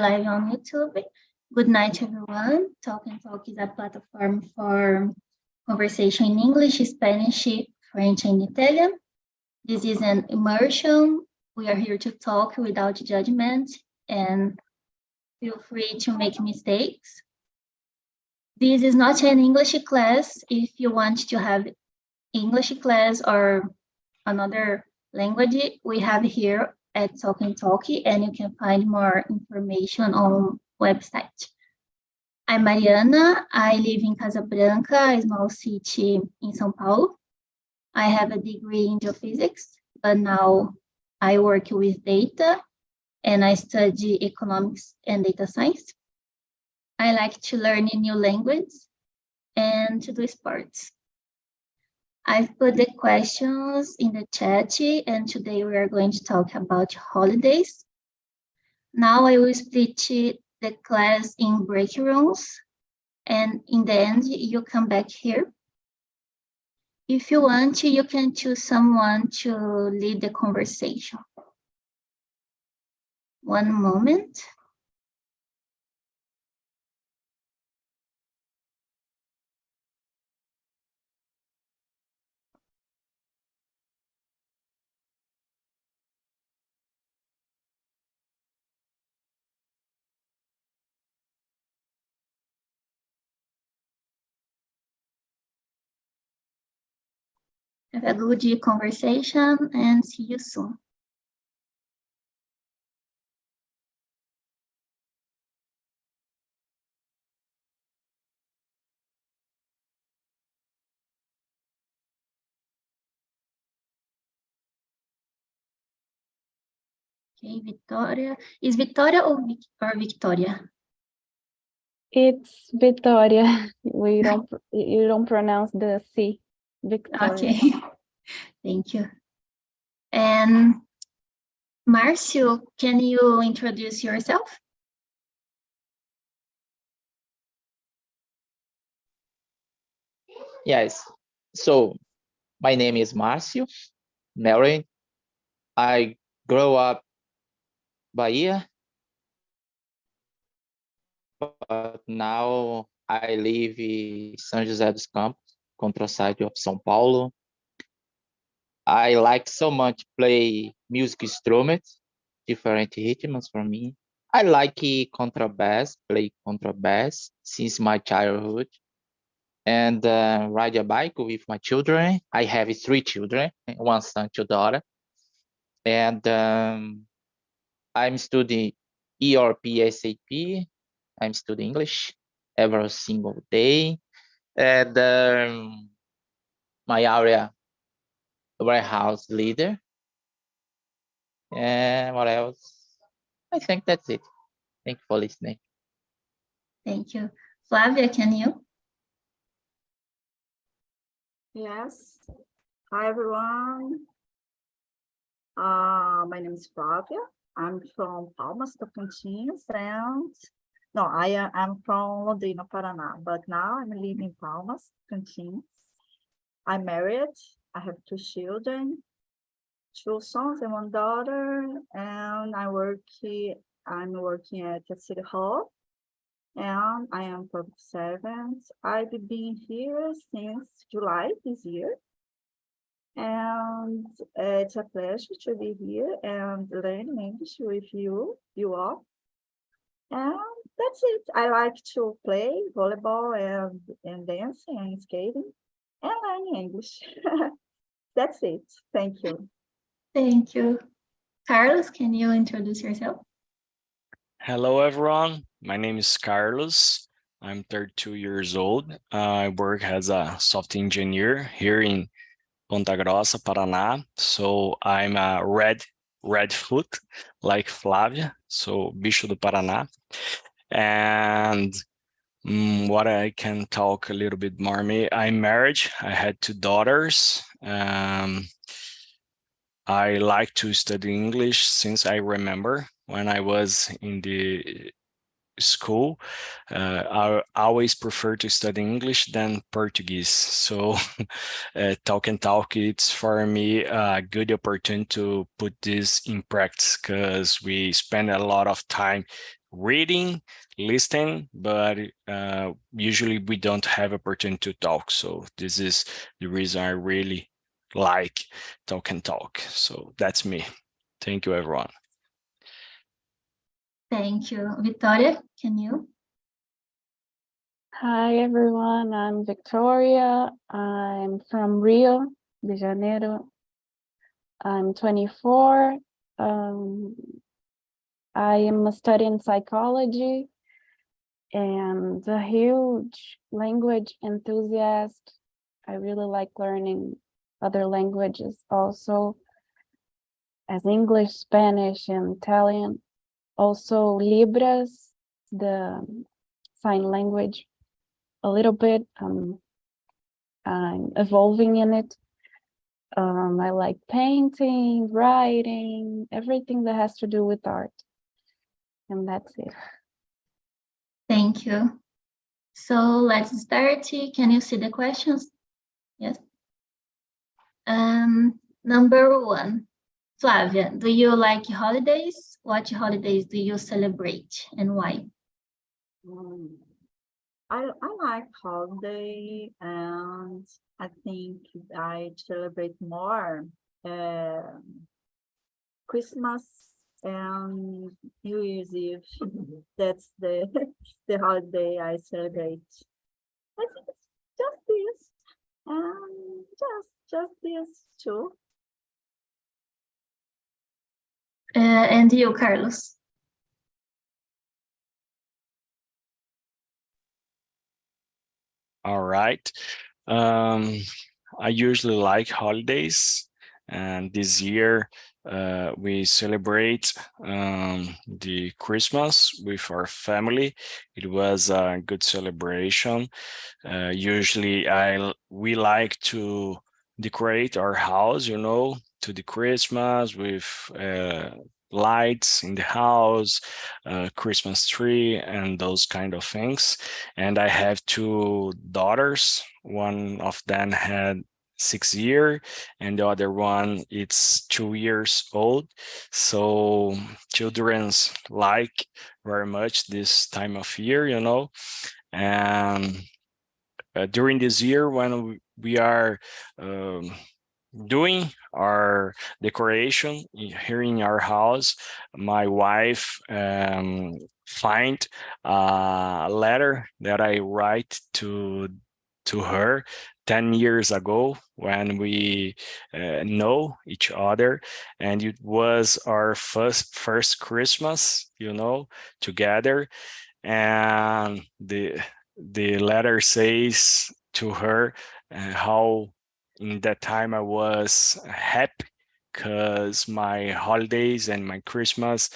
live on YouTube. Good night, everyone. Talk and Talk is a platform for conversation in English, Spanish, French, and Italian. This is an immersion. We are here to talk without judgment, and feel free to make mistakes. This is not an English class. If you want to have English class or another language, we have here at TALKNTALK, and you can find more information on website. I'm Mariana. I live in Casabranca, a small city in São Paulo. I have a degree in geophysics, but now I work with data and I study economics and data science. I like to learn a new language and to do sports. I've put the questions in the chat, and today we are going to talk about holidays. Now I will split the class in break rooms, and in the end, you come back here. If you want, you can choose someone to lead the conversation. One moment. Have a good conversation and see you soon. Okay, Victoria. Is Victoria or Victoria? It's Victoria. You don't pronounce the C. Victoria. Okay, thank you. And Marcio, can you introduce yourself? Yes. So my name is Marcio, married. I grew up Bahia, but now I live in São José dos Campos, countryside of São Paulo. I like so much play music instruments, different rhythms for me. I like contrabass, play contrabass since my childhood, and ride a bike with my children. I have 3 children, 1 son, 2 daughters, and I'm studying ERP, SAP. I'm studying English every single day, and my area warehouse leader. And what else? I think that's it. Thank you for listening. Thank you. Flavia, can you? Yes. Hi, everyone. My name is Flavia. I'm from Palmas, Tocantins, and no, I'm from Londrina, Paraná, but now I'm living in Palmas, Tocantins. I'm married. I have 2 children, 2 sons and 1 daughter, and I'm working at the City Hall, and I am public servant. I've been here since July this year, and it's a pleasure to be here and learn English with you all. And that's it. I like to play volleyball and dancing and skating and learning English. That's it. Thank you. Thank you. Carlos, can you introduce yourself? Hello, everyone. My name is Carlos. I'm 32 years old. I work as a software engineer here in Ponta Grossa, Paraná. So I'm a red foot, like Flávia, so bicho do Paraná. And what I can talk a little bit more. I'm married. I had 2 daughters. I like to study English since I remember when I was in the school. I always prefer to study English than Portuguese. So TALKNTALK, it's for me a good opportunity to put this in practice because we spend a lot of time reading, listening, but usually we don't have opportunity to talk. So this is the reason I really like Talk and Talk. So that's me. Thank you, everyone. Thank you. Victoria, can you? Hi, everyone. I'm Victoria. I'm from Rio de Janeiro. I'm 24. I am studying psychology and a huge language enthusiast. I really like learning other languages also, as English, Spanish, and Italian. Also Libras, the sign language, a little bit. I'm evolving in it. I like painting, writing, everything that has to do with art. And that's it. Thank you. So let's start. Can you see the questions? Yes. Number 1, Flavia, do you like holidays? What holidays do you celebrate and why? I like holiday, and I think I celebrate more Christmas and New Year's Eve. That's the the holiday I celebrate. I think it's just this, and just this too. And you, Carlos? All right. I usually like holidays, and this year we celebrate the Christmas with our family. It was a good celebration. Usually we like to decorate our house, to the Christmas with lights in the house, Christmas tree, and those kind of things. And I have 2 daughters. One of them had 6 years, and the other one it's 2 years old. So children's like very much this time of year, and during this year when we are doing our decoration here in our house, my wife find a letter that I write to her 10 years ago when we know each other, and it was our first Christmas, together. And the letter says to her how in that time I was happy because my holidays and my Christmas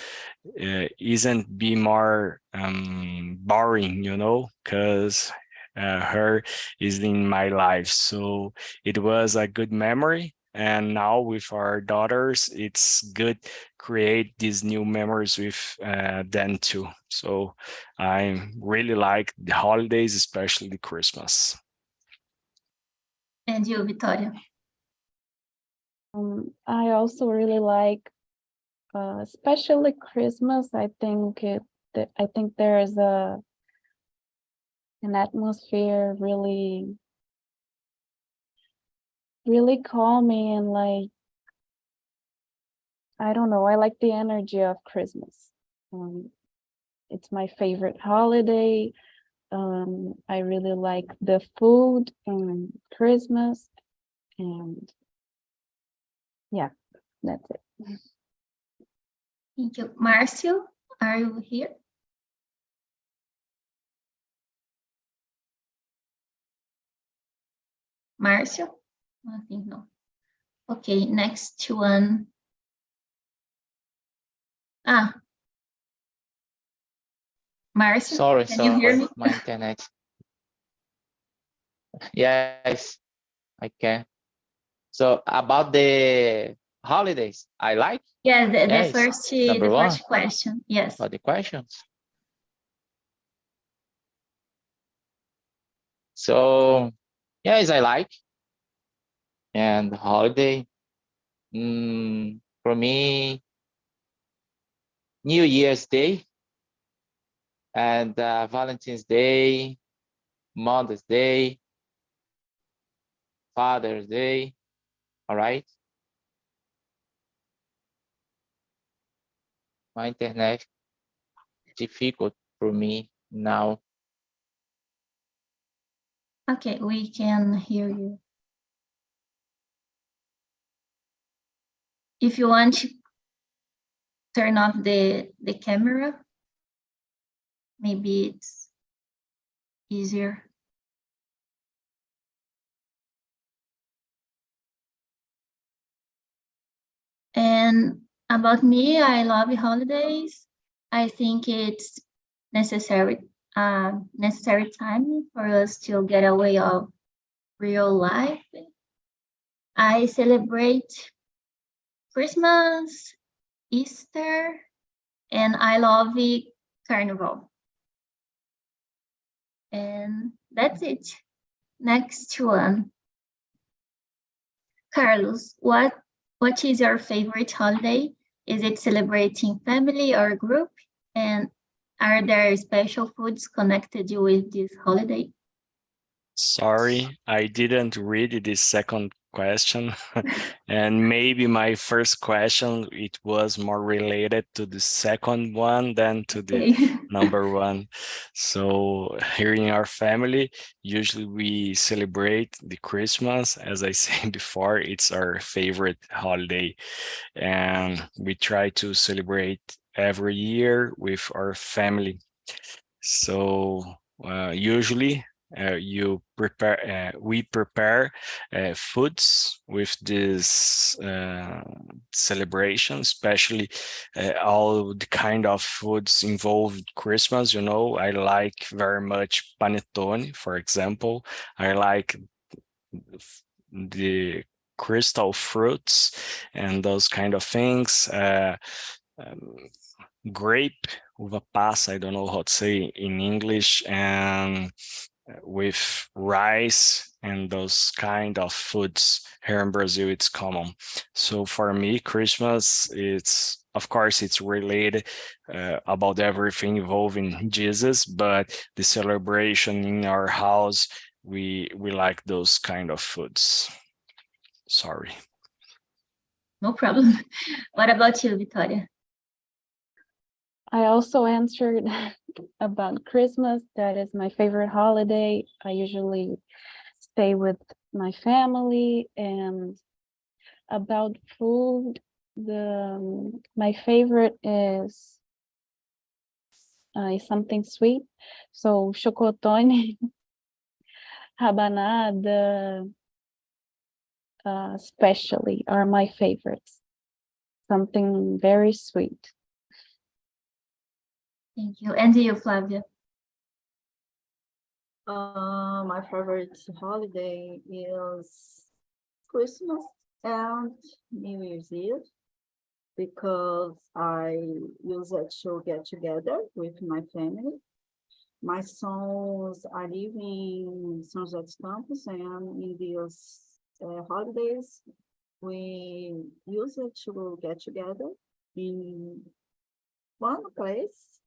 isn't be more boring, because her is in my life. So it was a good memory. And now with our daughters, it's good create these new memories with them too. So I really like the holidays, especially the Christmas. And you, Victoria? I also really like, especially Christmas. I think there is an atmosphere really calming, and like, I don't know, I like the energy of Christmas. It's my favorite holiday. I really like the food and Christmas, and yeah, that's it. Thank you. Marcio, are you here? Marcio? I think no. Okay, next one. Marcio, Sorry, can you hear me? my internet. Yes, I can. So about the holidays, I like. Yes, the Yes, first number one. question. Yes. About the questions. So yes, I like. And holiday, for me, New Year's Day and Valentine's Day, Mother's Day, Father's Day, all right? My internet difficult for me now. Okay, we can hear you. If you want to turn off the camera, maybe it's easier. And about me, I love holidays. I think it's necessary time for us to get away of real life. I celebrate Christmas, Easter, and I love the Carnival. And that's it. Next one. Carlos, what is your favorite holiday? Is it celebrating family or group? And are there special foods connected with this holiday? Sorry, I didn't read this second question. And maybe my first question, it was more related to the second one than to the Okay. number one. So here in our family, usually we celebrate the Christmas. As I said before, it's our favorite holiday. And we try to celebrate every year with our family. So usually we prepare foods with this celebration, especially all the kind of foods involved Christmas. You know, I like very much panettone, for example. I like the crystal fruits and those kind of things. Grape, uva passa, I don't know how to say in English, and with rice and those kind of foods here in Brazil, it's common. So for me, Christmas, of course, it's related about everything involving Jesus, but the celebration in our house, we like those kind of foods. Sorry. No problem. What about you, Victoria? I also answered about Christmas. That is my favorite holiday. I usually stay with my family. And about food, my favorite is something sweet. So chocotone, rabanada, especially are my favorites. Something very sweet. Thank you. And you, Flavia? My favorite holiday is Christmas and New Year's Eve because I use it to get together with my family. My sons are living in São José dos Campos, and in these holidays, we use it to get together in one place.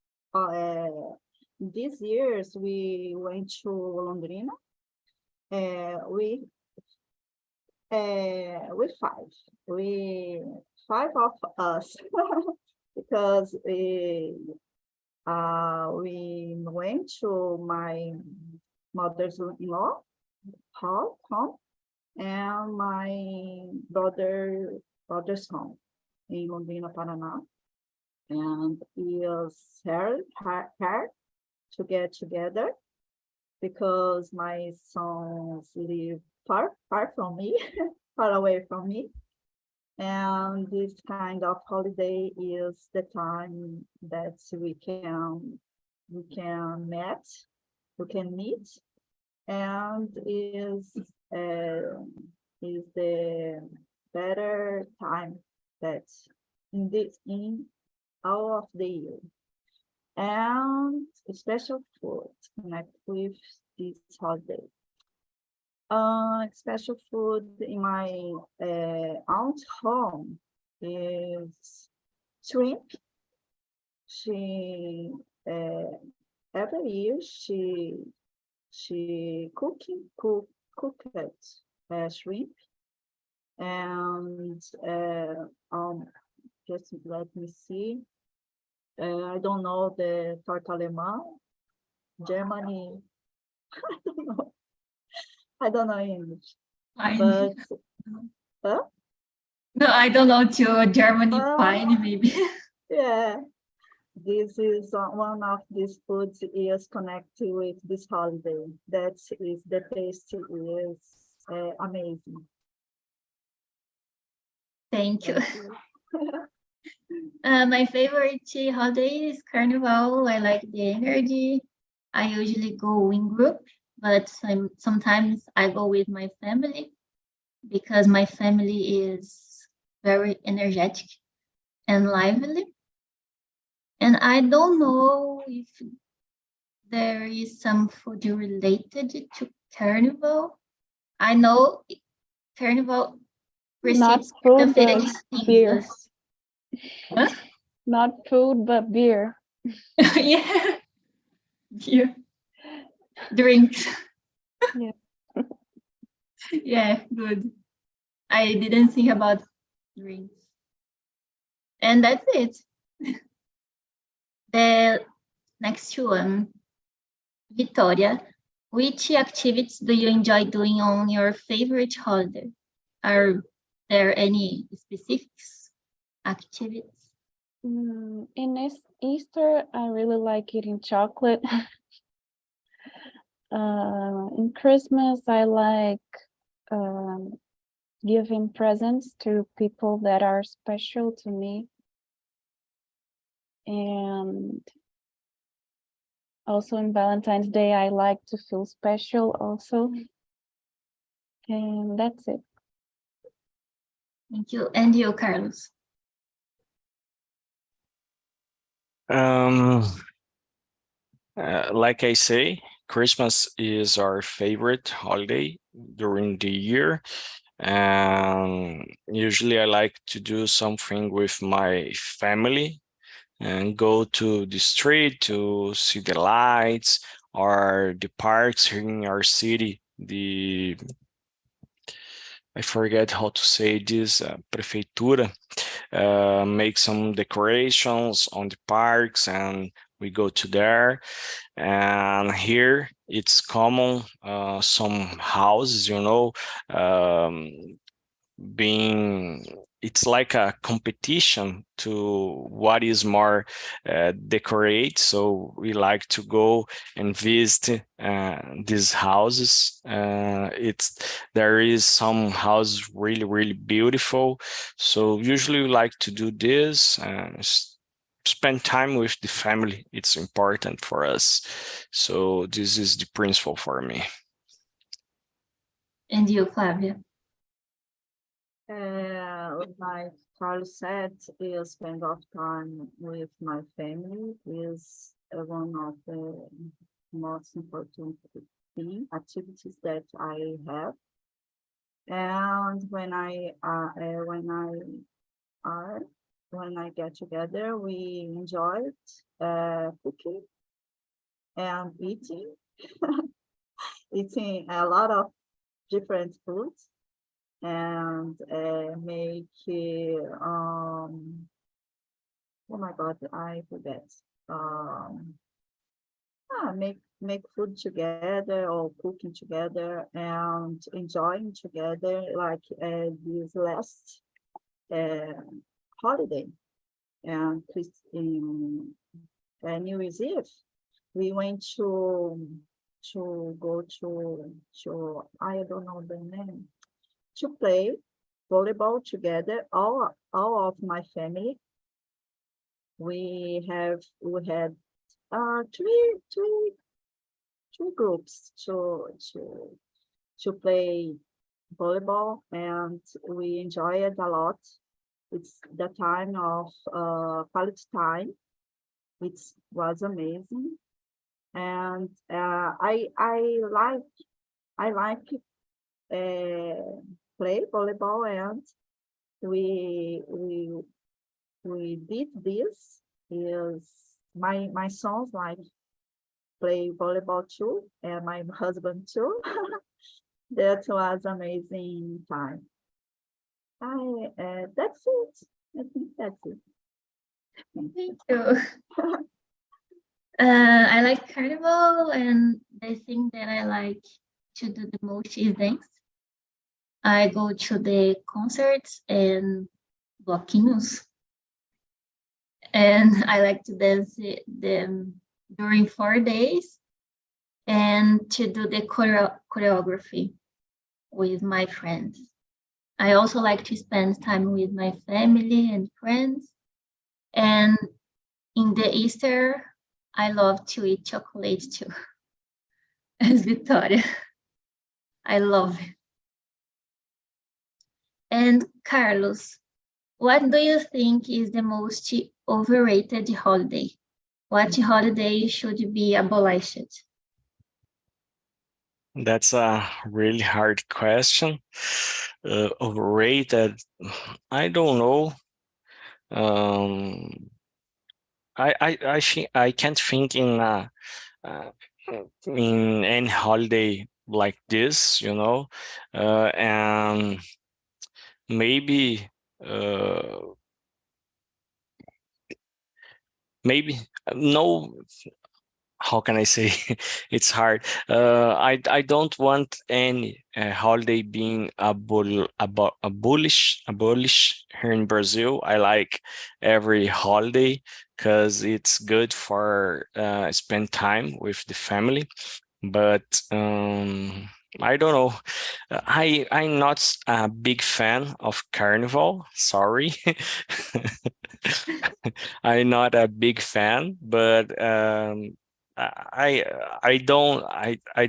These years, we went to Londrina. We five of us, because we went to my mother-in-law home and my brother's home in Londrina, Paraná. And it was hard to get together because my sons live far from me, far away from me. And this kind of holiday is the time that we can meet, and is the better time that in all of the year. And special food connect with this holiday. Special food in my aunt's home is shrimp. She year she cooked shrimp, and just let me see. I don't know the torta alemã. Germany. I don't know English, but huh? No, I don't know to Germany Oh. pine maybe. Yeah, this is one of these foods is connected with this holiday. That is the taste is amazing. Thank you. Thank you. My favorite holiday is Carnival. I like the energy. I usually go in group, but sometimes I go with my family because my family is very energetic and lively. And I don't know if there is some food related to Carnival. I know Carnival Not receives food, but quarta-feira beer. cinzas. Huh? Not food, but beer. Yeah. Beer. Drinks. Yeah. Yeah, good. I didn't think about drinks. And that's it. The next one, Victoria. Which activities do you enjoy doing on your favorite holiday? Are there any specific activities? In Easter, I really like eating chocolate. In Christmas, I like giving presents to people that are special to me. And also in Valentine's Day, I like to feel special also. And that's it. Thank you. And you, Carlos? Like I say, Christmas is our favorite holiday during the year. And usually I like to do something with my family and go to the street to see the lights or the parks here in our city. I forget how to say this, prefeitura, make some decorations on the parks and we go to there. And here it's common, some houses, it's like a competition to what is more decorate. So we like to go and visit these houses. There is some houses really beautiful. So usually we like to do this and spend time with the family. It's important for us. So this is the principle for me. And you, Flavia? Like Carlos said, is spend of time with my family is one of the most important activities that I have. And when I get together, we enjoy cooking and eating a lot of different foods. And make oh my God, I forget. Make food together or cooking together and enjoying together, like this last holiday and in New Year's Eve. We went to go to I don't know the name, to play volleyball together, all of my family. We had three groups to play volleyball, and we enjoy it a lot. It's the time of quality time. It was amazing, and I like play volleyball, and we did this. Is my sons like play volleyball too, and my husband too. That was amazing time. That's it. I think that's it. Thank you. I like carnival, and the thing that I like to do the most is dance. I go to the concerts and bloquinhos, and I like to dance them during 4 days and to do the choreography with my friends. I also like to spend time with my family and friends. And in the Easter, I love to eat chocolate too, as Victoria. I love it. And Carlos, what do you think is the most overrated holiday? What holiday should be abolished? That's a really hard question. Overrated, I don't know. I can't think uh, in any holiday like this, and maybe uh, maybe no. How can I say? It's hard. I don't want any holiday being abolish here in Brazil. I like every holiday because it's good for spend time with the family. But I don't know. I'm not a big fan of Carnival. Sorry. I'm not a big fan, but I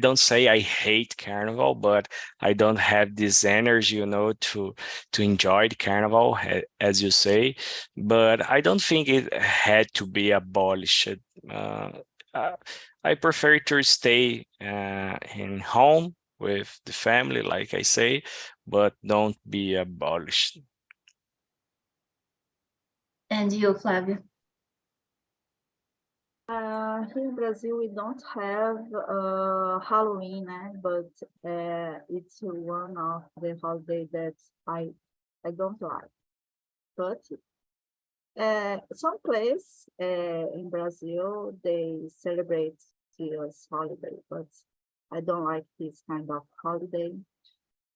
don't say I hate Carnival, but I don't have this energy, to enjoy the Carnival, as you say. But I don't think it had to be abolished. Uh, uh, I prefer to stay in home with the family, like I say, but don't be abolished. And you, Flavio? Here in Brazil, we don't have Halloween, but it's one of the holidays that I don't like. But some place in Brazil, they celebrate this holiday, but I don't like this kind of holiday.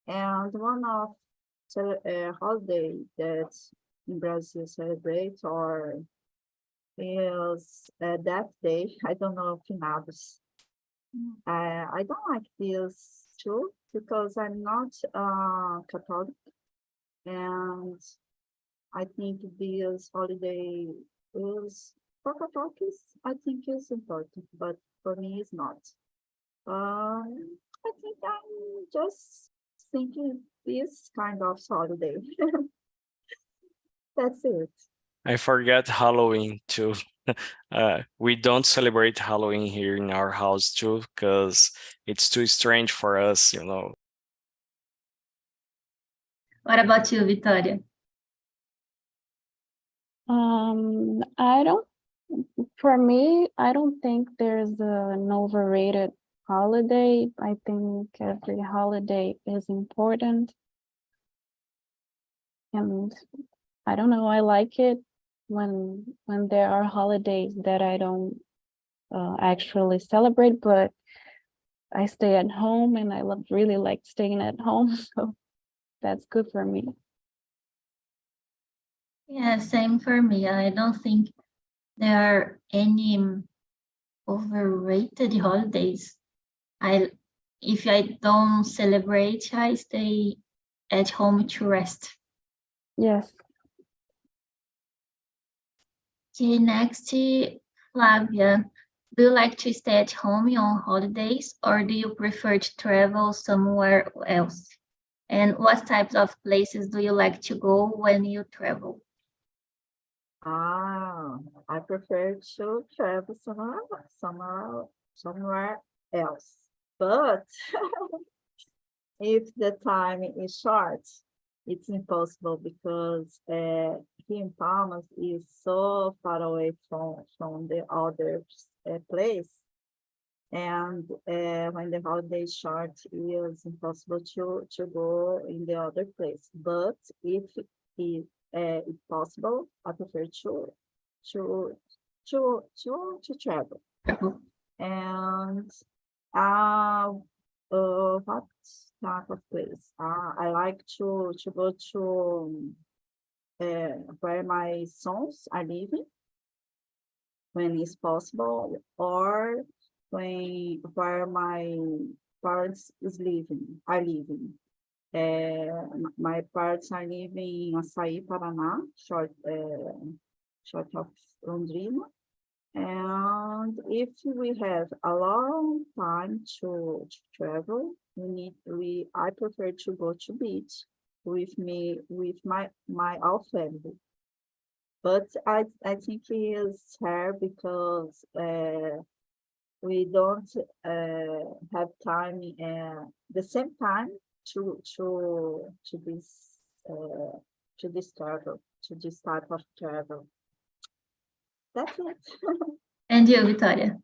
And one of holiday that in Brazil celebrate or is that day. I don't know, finados. I don't like this too because I'm not Catholic, and I think this holiday is for Catholics. I think is important, but for me, it's not. I think I'm just thinking this kind of holiday. That's it. I forget Halloween too. We don't celebrate Halloween here in our house too, because it's too strange for us. What about you, Victoria? For me, I don't think there's an overrated holiday. I think every holiday is important. And I don't know, I like it when there are holidays that I don't actually celebrate, but I stay at home and I really like staying at home. So that's good for me. Yeah, same for me. I don't think there are any overrated holidays. If I don't celebrate, I stay at home to rest. Yes. Okay, next, Flavia. Do you like to stay at home on holidays, or do you prefer to travel somewhere else? And what types of places do you like to go when you travel? I prefer to travel somewhere else. But if the time is short, it's impossible because here in Palmas is so far away from the other place And when the holiday is short, it's impossible to go in the other place. But if it's possible, I prefer to travel. And what type of place? I like to go to where my sons are living when it's possible, or where my parents are living. My parents are living in Açaí, Paraná, short of Londrina. And if we have a long time to travel, I prefer to go to beach with my whole family. But I think it's rare because we don't have time the same time to this travel, to this type of travel. That's it. And you, Victoria?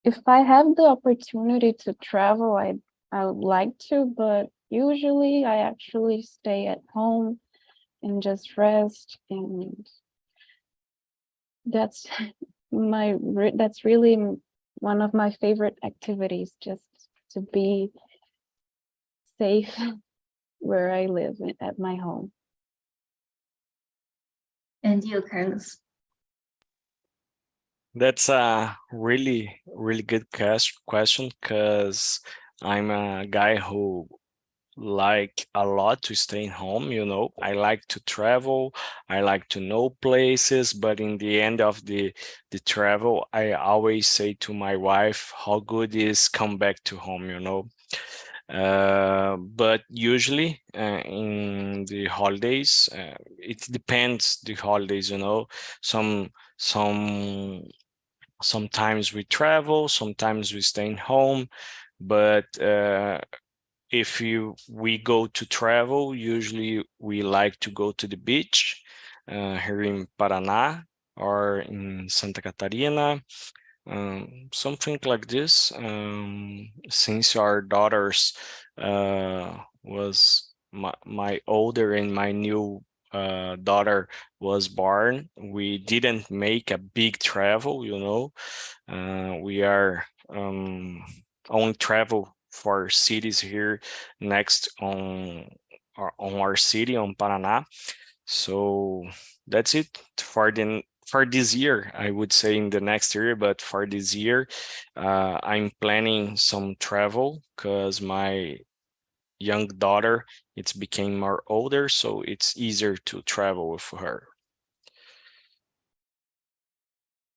If I have the opportunity to travel, I would like to, but usually I actually stay at home and just rest, and that's really one of my favorite activities, just to be safe where I live at my home. And you, Carlos? That's a really, really good question, because I'm a guy who like a lot to stay home. I like to travel, I like to know places, but in the end of the travel, I always say to my wife how good is come back to home. But usually in the holidays, it depends the holidays. Sometimes we travel, sometimes we stay home, but if we go to travel, usually we like to go to the beach here in Paraná or in Santa Catarina, something like this. Since our daughters was my older and my new daughter was born, we didn't make a big travel. We are only travel for cities here next on our city on Paraná. So that's it for this year. I would say in the next year, but for this year, I'm planning some travel because my young daughter, it's became more older, so it's easier to travel with her.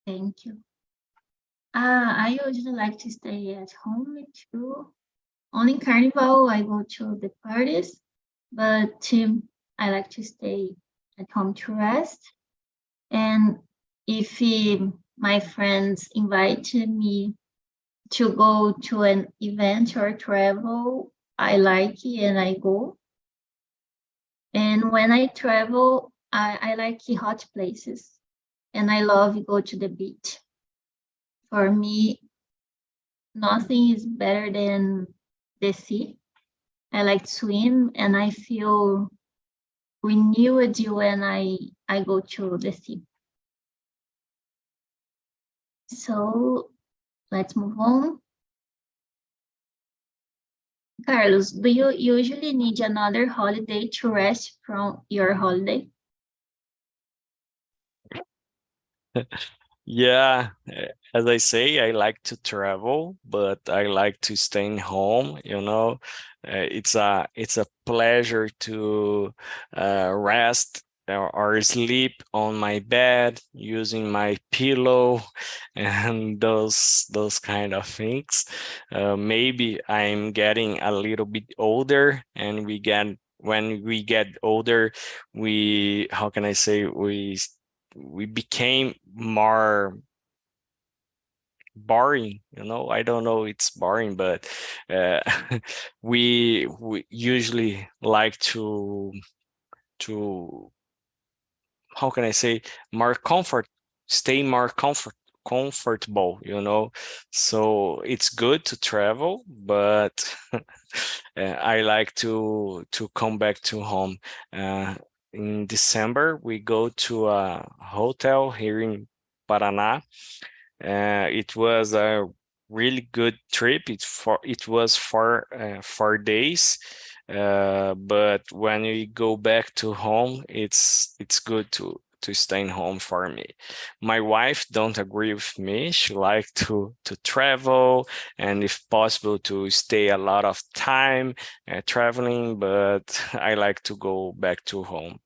Thank you. I usually like to stay at home too. Only Carnival, I go to the parties, but I like to stay at home to rest. And if my friends invite me to go to an event or travel, I like it and I go. And when I travel, I like hot places, and I love go to the beach. For me, nothing is better than the sea. I like to swim, and I feel renewed when I go to the sea. So let's move on. Carlos, do you usually need another holiday to rest from your holiday? Yeah, as I say, I like to travel, but I like to stay home. It's a pleasure to rest or sleep on my bed using my pillow and those kind of things. Maybe I'm getting a little bit older, and when we get older, how can I say, we became more boring. I don't know, it's boring, but we usually like to how can I say, more comfort stay more comfortable, you know. So it's good to travel, but I like to come back to home. In December, we go to a hotel here in Paraná. It was a really good trip. It was 4 days. But when we go back to home, it's good to stay home for me. My wife don't agree with me. She like to travel and if possible to stay a lot of time traveling, but I like to go back to home.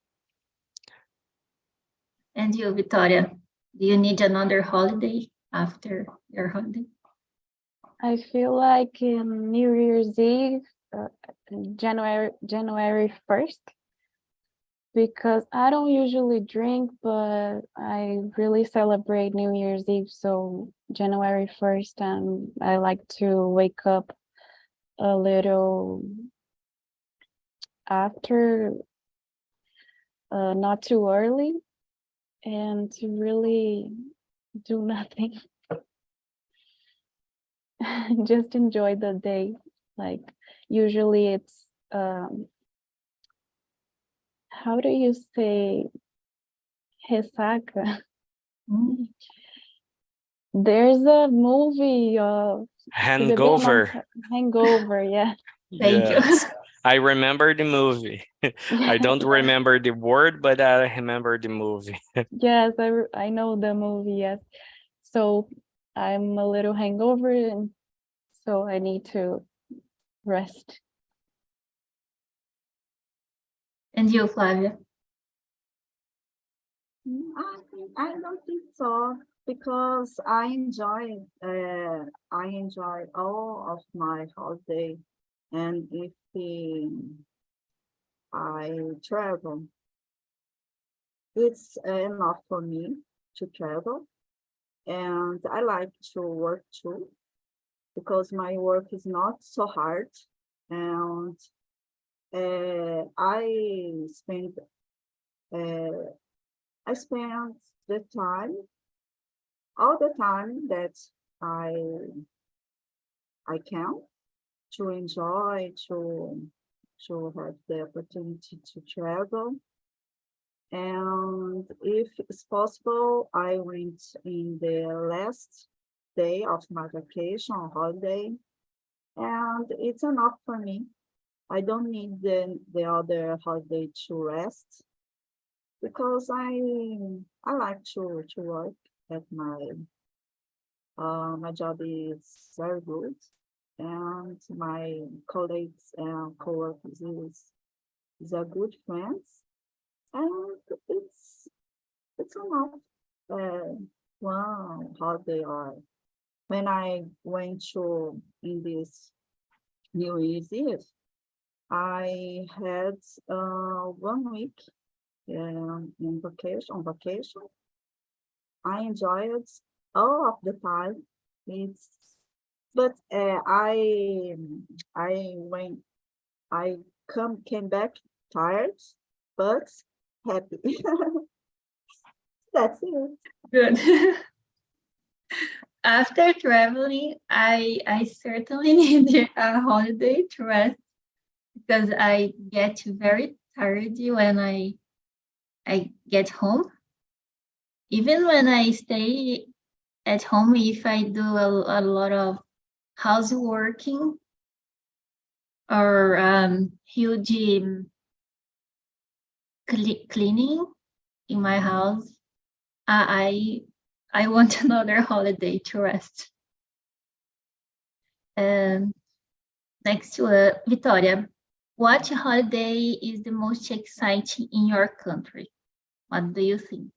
And you, Victoria, do you need another holiday after your holiday? I feel like in New Year's Eve, January 1st, because I don't usually drink, but I really celebrate New Year's Eve. So January 1st, and I like to wake up a little after, not too early, and to really do nothing. Just enjoy the day. Like usually it's how do you say resaca? There's a movie of Hangover. Hangover, yeah. Thank you. Yes. I remember the movie. I don't remember the word, but I remember the movie. Yes, I know the movie, yes. So I'm a little hangover, and so I need to rest. And you, Flavia? I don't think so, because I enjoy all of my holiday, and if I travel, it's enough for me to travel, and I like to work too, because my work is not so hard, and I spend the time, all the time that I can, to enjoy, to have the opportunity to travel. And if it's possible, I went in the last day of my vacation or holiday, and it's enough for me. I don't need the other holiday to rest, because I like to work at my job is very good, and my colleagues and coworkers is a good friends, and it's enough. One holiday, or when I went to in this New Year's Eve, I had 1 week in vacation. I enjoyed all of the time. But I came back tired, but happy. That's it. Good. After traveling, I certainly need a holiday to rest, because I get very tired when I get home. Even when I stay at home, if I do a lot of houseworking or huge cleaning in my house, I want another holiday to rest. Next to Victoria, what holiday is the most exciting in your country? What do you think?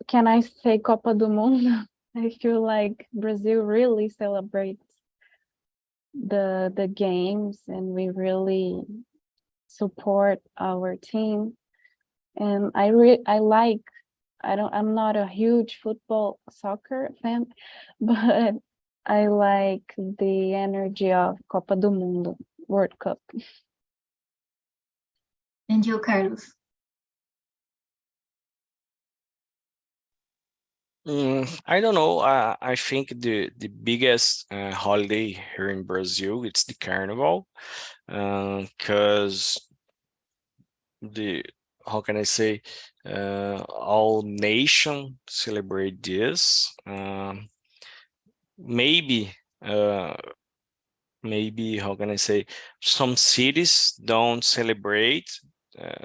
Can I say Copa do Mundo? I feel like Brazil really celebrates the games, and we really support our team. And I'm not a huge soccer fan, but I like the energy of Copa do Mundo, World Cup. And you, Carlos? I don't know. I think the biggest holiday here in Brazil, it's the Carnival, because the how can I say, all nation celebrate this. Maybe uh, maybe how can I say, some cities don't celebrate,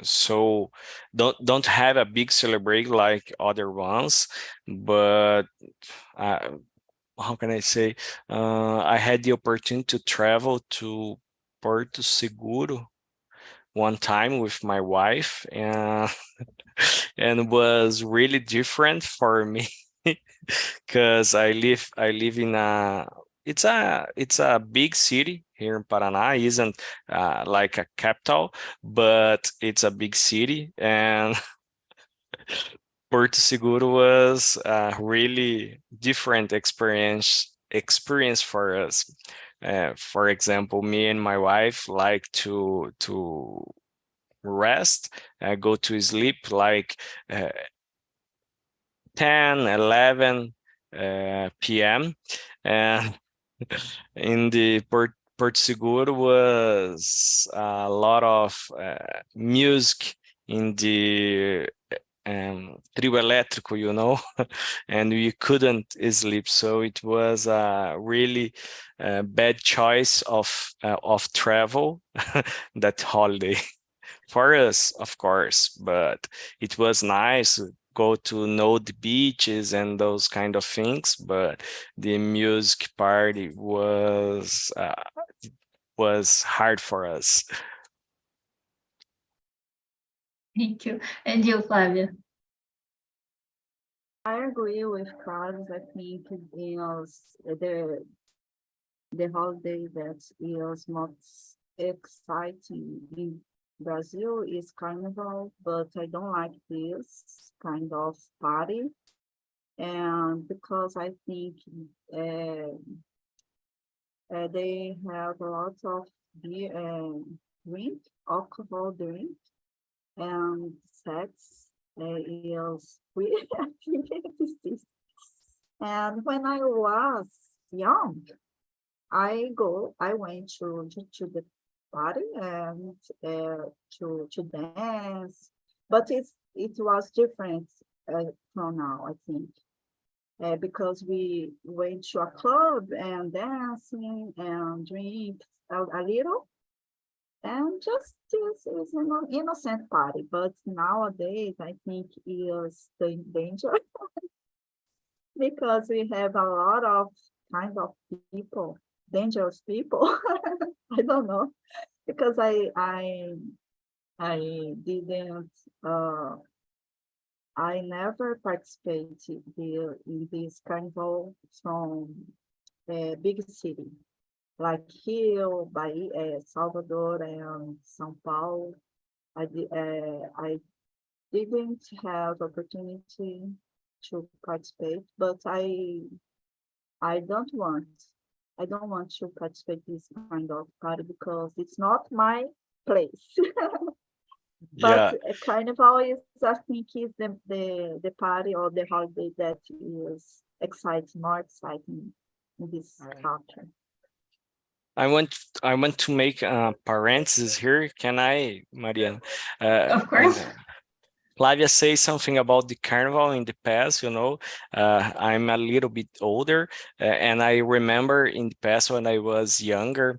so don't have a big celebrate like other ones, but uh, how can I say, I had the opportunity to travel to Porto Seguro one time with my wife, and and was really different for me because I live in a, it's a big city here in Paraná. It isn't like a capital, but it's a big city, and Porto Seguro was a really different experience for us. For example, me and my wife like to rest, go to sleep like uh, 10, 11 p.m. And in the Porto Seguro was a lot of music in the trio elétrico, and we couldn't sleep. So it was a really bad choice of travel that holiday for us, of course, but it was nice to go to know the beaches and those kind of things. But the music party was hard for us. Thank you. And you, Flavia? I agree with Carlos. I think the holiday that is most exciting in Brazil is Carnival, but I don't like this kind of party. And because I think uh, they have a lot of beer, drink, alcohol drink, and sex is really activities. And when I was young, I went to the party and to dance, but it was different from now, I think, because we went to a club and dancing and drink a little, and just this is an innocent party. But nowadays, I think is the danger because we have a lot of kind of people, dangerous people. I don't know because I didn't I never participated in this carnival from a big city like Rio, Bahia, Salvador, and São Paulo. I didn't have opportunity to participate, but I don't want to participate this kind of party because it's not my place. Yeah, But Carnival is, I think, is the party or the holiday that is exciting, more exciting in this culture. I want to make a parenthesis here. Can I, Mariana? Uh, Of course. Flavia say something about the carnival in the past, I'm a little bit older, and I remember in the past when I was younger,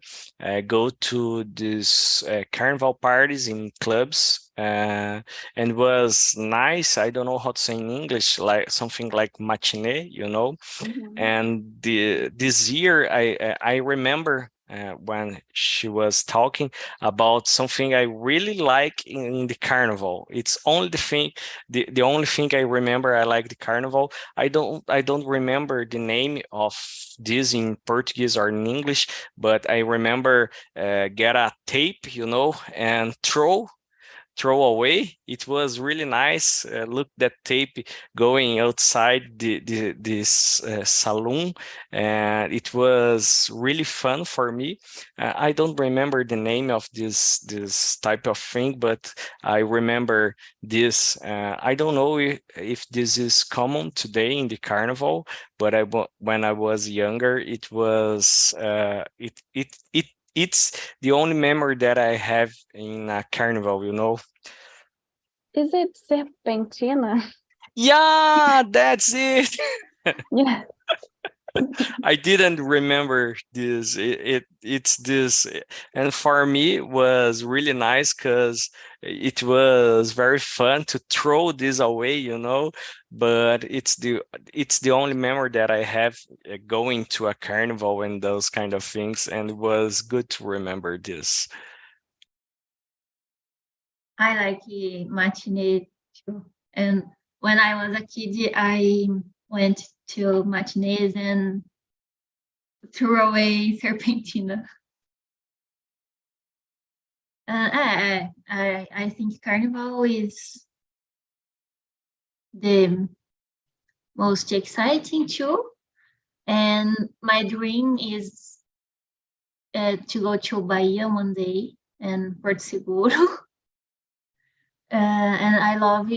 go to these carnival parties in clubs, and was nice. I don't know how to say in English, like something like matinee, And this year, I remember when she was talking about something I really like in the carnival. It's only the only thing I remember I like the carnival. I don't remember the name of this in Portuguese or in English, but I remember get a tape, and throw throw away. It was really nice. Look that tape going outside this saloon, and it was really fun for me. I don't remember the name of this type of thing, but I remember this. I don't know if this is common today in the carnival, but when I was younger, it was it's the only memory that I have in a carnival, you know. Is it Serpentina? Yeah, that's it. Yeah. I didn't remember this. It's this, and for me it was really nice because it was very fun to throw this away, you know. But it's the only memory that I have going to a carnival and those kind of things, and it was good to remember this. I like matinee too. And when I was a kid, I went to matinees and threw away Serpentina. I think Carnival is the most exciting too. And my dream is to go to Bahia one day and Porto Seguro. And I love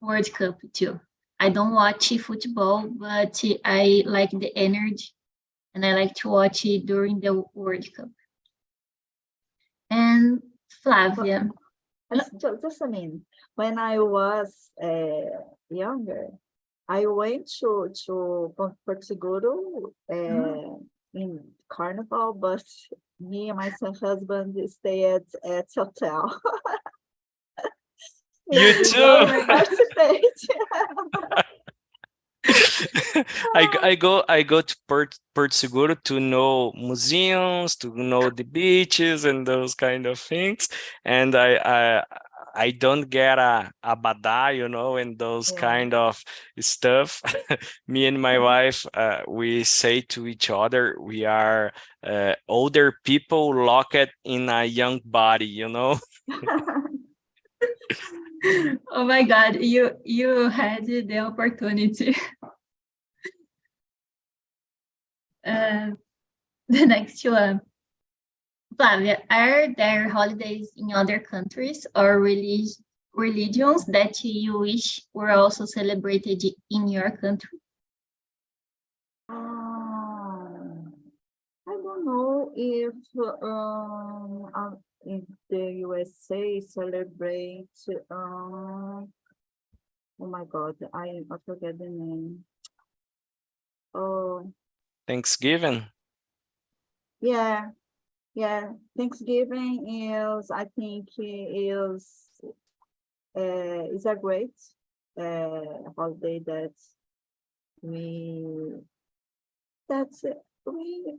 World Cup too. I don't watch football, but I like the energy and I like to watch it during the World Cup. And Flavia. Just a minute. When I was younger, I went to Porto Seguro in Carnival, but me and my husband stay at hotel. You We too. don't participate. I go to Porto Seguro to know museums, to know the beaches and those kind of things, and I don't get a abada, you know, and those Yeah. kind of stuff. Me and my wife, we say to each other, we are older people locked in a young body, you know. Oh my God, you had the opportunity. The next one. Flavia, are there holidays in other countries or religions that you wish were also celebrated in your country? I don't know if the USA celebrate. Oh my God, I forget the name. Oh, Thanksgiving. yeah. Thanksgiving is, I think, is a great holiday that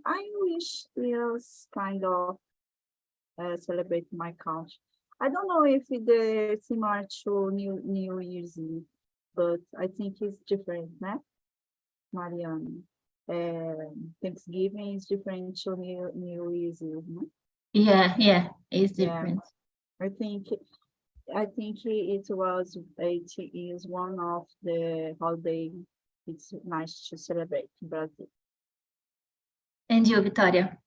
I wish is kind of celebrate my country. I don't know if it's similar to New Year's Eve, but I think it's different, né, Mariana? Thanksgiving is different to New Year's Eve, né? Yeah, it's Yeah. different. I think it is one of the holiday it's nice to celebrate in Brazil. And you, Victoria?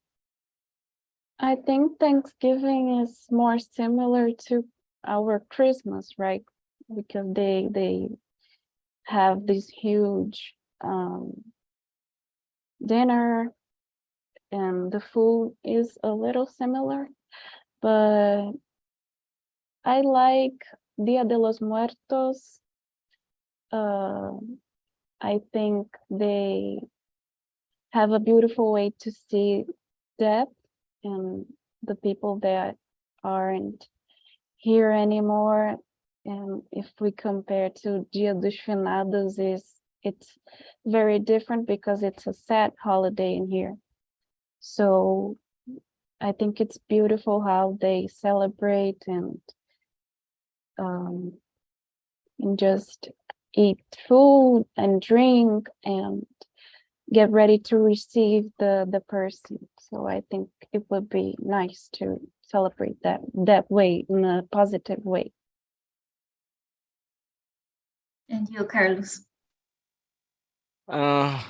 I think Thanksgiving is more similar to our Christmas, right? Because they have this huge dinner, and the food is a little similar, but I like Dia de los Muertos. I think they have a beautiful way to see death and the people that aren't here anymore. And if we compare to Dia dos Finados, it's very different because it's a sad holiday in here. So I think it's beautiful how they celebrate and just eat food and drink and get ready to receive the person. So I think it would be nice to celebrate that way in a positive way. And you, Carlos? I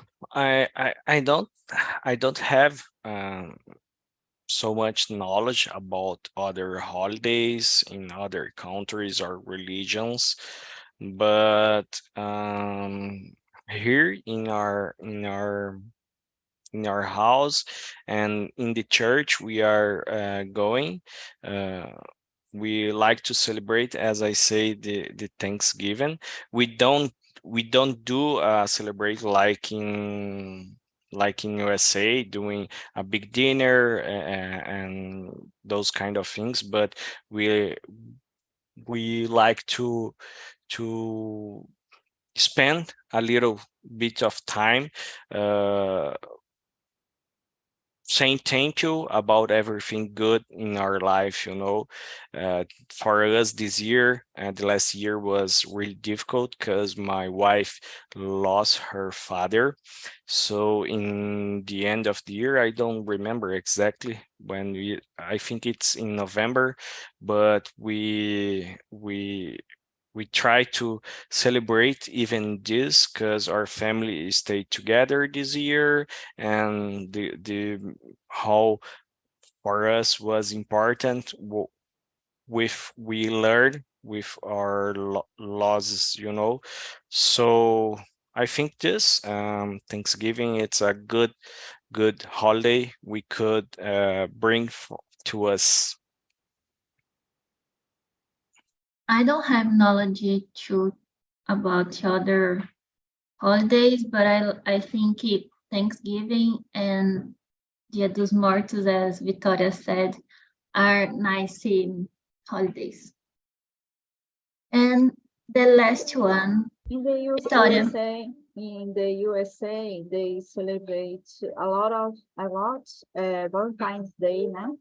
don't have so much knowledge about other holidays in other countries or religions, but here in our house and in the church we are going. Uh, we like to celebrate, as I say, the Thanksgiving. We don't do celebrate like in USA, doing a big dinner and those kind of things, but we we like to spend a little bit of time uh, saying thank you about everything good in our life, you know. For us this year, the last year was really difficult because my wife lost her father. So in the end of the year, I don't remember exactly when I think it's in November, but we try to celebrate even this because our family stayed together this year, and the how for us was important with we learned with our losses, you know. So I think this Thanksgiving, it's a good holiday we could bring to us. I don't have knowledge about other holidays, but I think Thanksgiving and Dia dos Mortos, as Victoria said, are nice holidays. And the last one, In the Victoria. USA, they celebrate a lot Valentine's Day, né?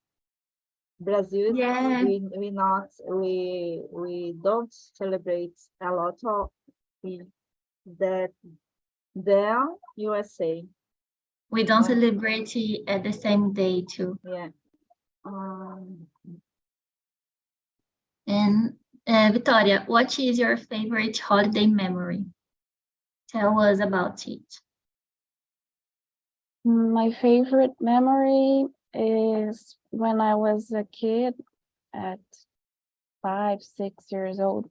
Brazil, Yeah. we don't celebrate a lot of that there USA. We don't Right. celebrate it at the same day too. Yeah. And Victoria, what is your favorite holiday memory? Tell us about it. My favorite memory is when I was a kid at 5, 6 years old.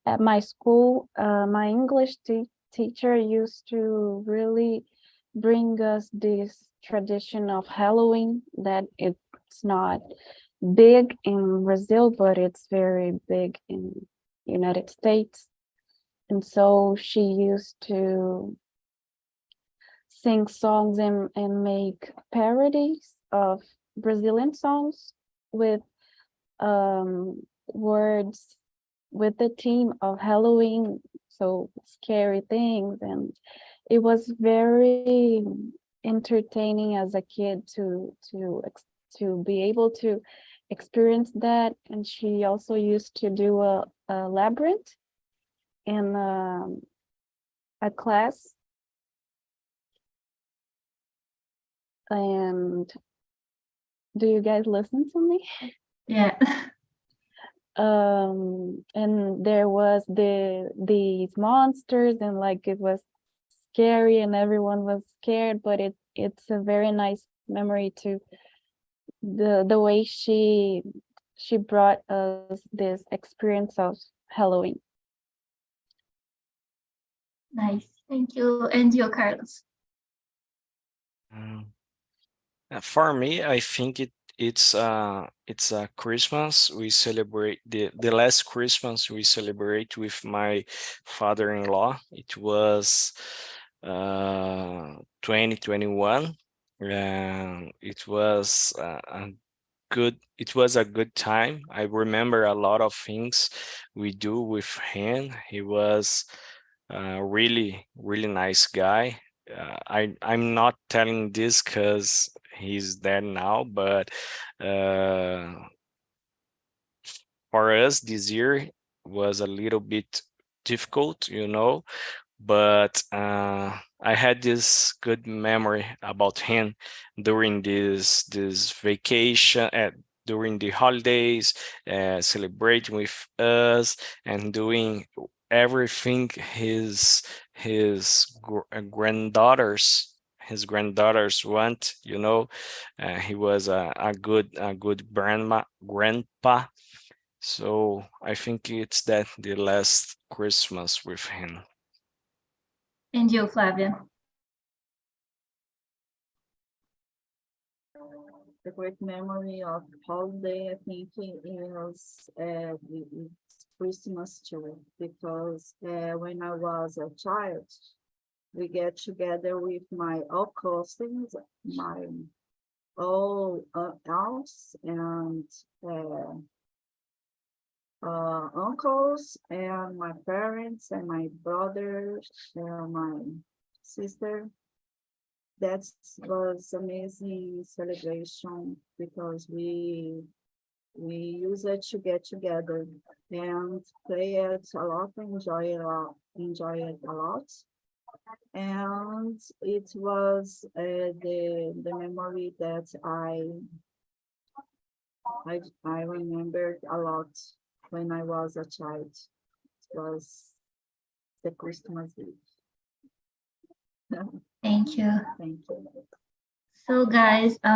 At my school, my English teacher used to really bring us this tradition of Halloween that it's not big in Brazil, but it's very big in United States. And so she used to sing songs and make parodies of Brazilian songs with words with the theme of Halloween, so scary things. And it was very entertaining as a kid to be able to experience that. And she also used to do a labyrinth in a class. And do you guys listen to me? Yeah. And there was these monsters, and like it was scary and everyone was scared, but it's a very nice memory to the way she brought us this experience of Halloween. Nice. Thank you. And you, Carlos? For me, I think it's a Christmas. We celebrate the last Christmas we celebrate with my father-in-law. It was 2021. It was a good time. I remember a lot of things we do with him. He was a really nice guy. I'm not telling this because he's dead now, but for us this year was a little bit difficult, you know. But I had this good memory about him during this vacation, during the holidays, celebrating with us and doing everything his granddaughters want, you know. He was a good grandpa. So I think it's that the last Christmas with him. And you, Flavia? The great memory of holiday, I think, is it's Christmas too, because when I was a child, we get together with my all cousins, my all aunts and uncles, and my parents and my brothers and my sister. That was amazing celebration because we use it to get together and play it a lot, enjoy it a lot. And it was the memory that I remembered a lot when I was a child. It was the Christmas Eve. Thank you. Thank you. So guys, our